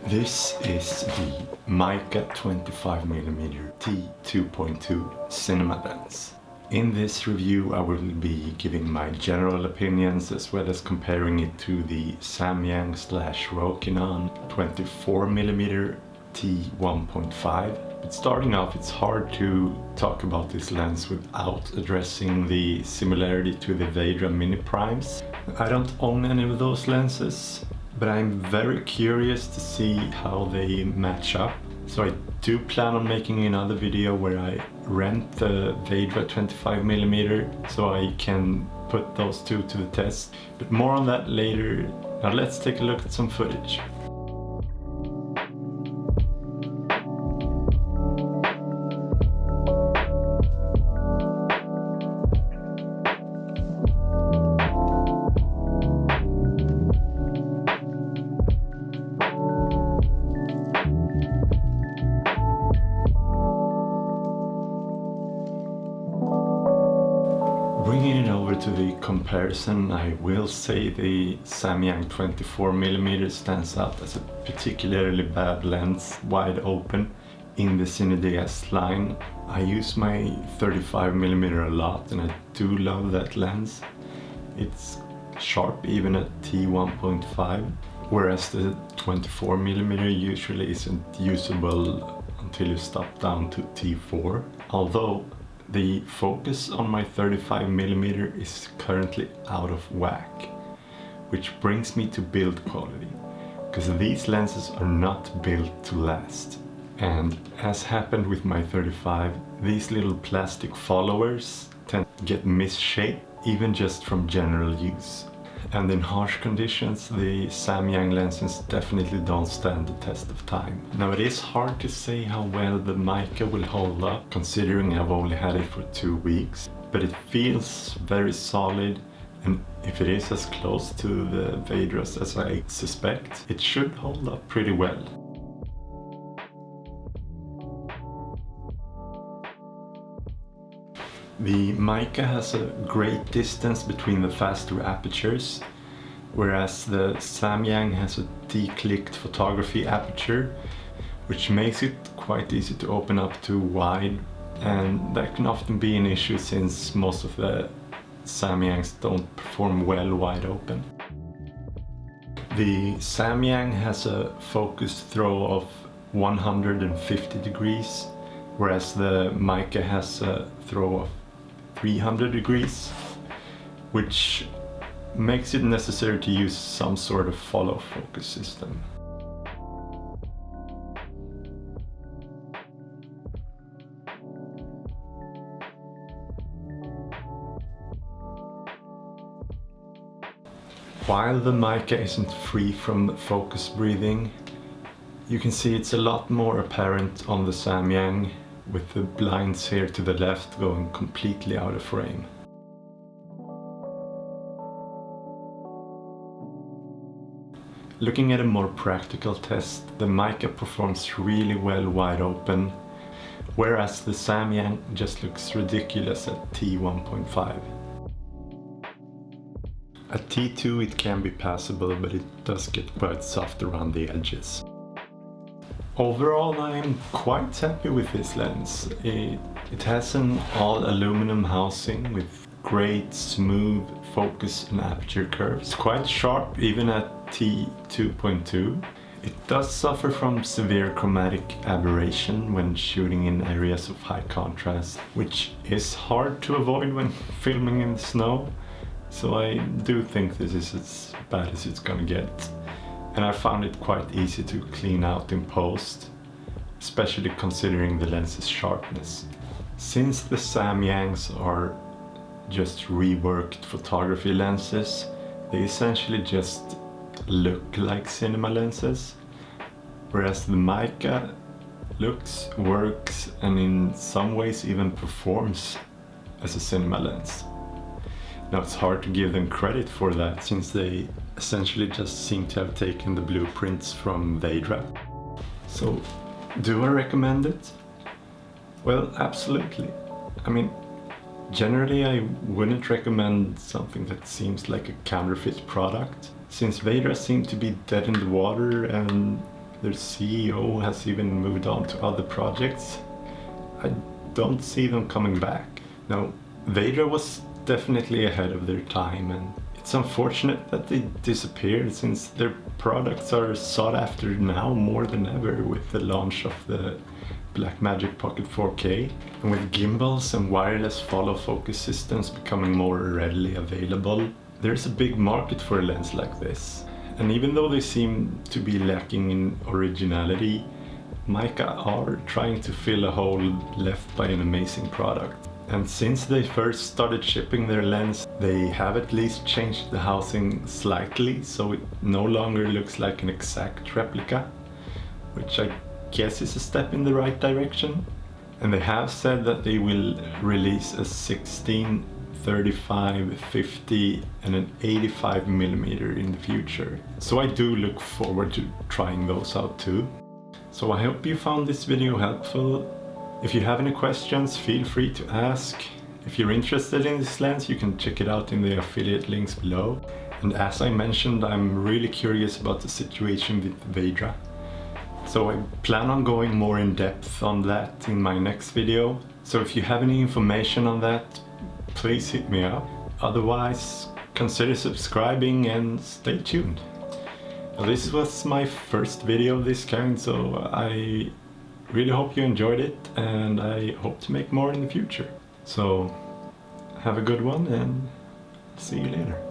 This is the Meike 25mm T2.2 cinema lens. In this review I will be giving my general opinions as well as comparing it to the Samyang / Rokinon 24mm T1.5. But starting off, it's hard to talk about this lens without addressing the similarity to the Veydra mini primes. I don't own any of those lenses, but I'm very curious to see how they match up. So I do plan on making another video where I rent the Veydra 25mm so I can put those two to the test. But more on that later. Now let's take a look at some footage. Bringing it over to the comparison, I will say the Samyang 24mm stands out as a particularly bad lens, wide open, in the Cine DS line. I use my 35mm a lot and I do love that lens. It's sharp even at T1.5, whereas the 24mm usually isn't usable until you stop down to T4. Although the focus on my 35mm is currently out of whack, which brings me to build quality, because these lenses are not built to last. And as happened with my 35, these little plastic followers tend to get misshaped even just from general use. And in harsh conditions, the Samyang lenses definitely don't stand the test of time. Now it is hard to say how well the Meike will hold up, considering I've only had it for 2 weeks, but it feels very solid, and if it is as close to the Veydras as I suspect, it should hold up pretty well. The Meike has a great distance between the faster apertures, whereas the Samyang has a declicked photography aperture, which makes it quite easy to open up too wide, and that can often be an issue since most of the Samyangs don't perform well wide open. The Samyang has a focused throw of 150 degrees, whereas the Meike has a throw of 300 degrees, which makes it necessary to use some sort of follow focus system. While the Meike isn't free from focus breathing, you can see it's a lot more apparent on the Samyang, with the blinds here to the left going completely out of frame. Looking at a more practical test, the Meike performs really well wide open, whereas the Samyang just looks ridiculous at T1.5. At T2 it can be passable, but it does get quite soft around the edges. Overall, I'm quite happy with this lens. It has an all aluminum housing with great smooth focus and aperture curves. It's quite sharp even at T2.2. It does suffer from severe chromatic aberration when shooting in areas of high contrast, which is hard to avoid when filming in the snow. So I do think this is as bad as it's gonna get. And I found it quite easy to clean out in post, especially considering the lens's sharpness. Since the Samyangs are just reworked photography lenses, they essentially just look like cinema lenses, whereas the Meike looks, works, and in some ways even performs as a cinema lens. Now it's hard to give them credit for that, since they essentially just seem to have taken the blueprints from Veydra. So, do I recommend it? Well, absolutely. I mean, generally I wouldn't recommend something that seems like a counterfeit product, since Veydra seem to be dead in the water and Their CEO has even moved on to other projects. I don't see them coming back. Now, Veydra was definitely ahead of their time, and it's unfortunate that they disappeared since their products are sought after now more than ever with the launch of the Blackmagic Pocket 4K, and with gimbals and wireless follow focus systems becoming more readily available, there's a big market for a lens like this. And even though they seem to be lacking in originality, Meike are trying to fill a hole left by an amazing product. And since they first started shipping their lens, they have at least changed the housing slightly, so it no longer looks like an exact replica, which I guess is a step in the right direction. And they have said that they will release a 16, 35, 50 and an 85mm in the future. So I do look forward to trying those out too. So I hope you found this video helpful. If you have any questions, feel free to ask. If you're interested in this lens, you can check it out in the affiliate links below. And as I mentioned, I'm really curious about the situation with Veydra. So I plan on going more in depth on that in my next video. So if you have any information on that, please hit me up. Otherwise, consider subscribing and stay tuned. Now, this was my first video of this kind, so I really hope you enjoyed it, and I hope to make more in the future. So have a good one, and see you later.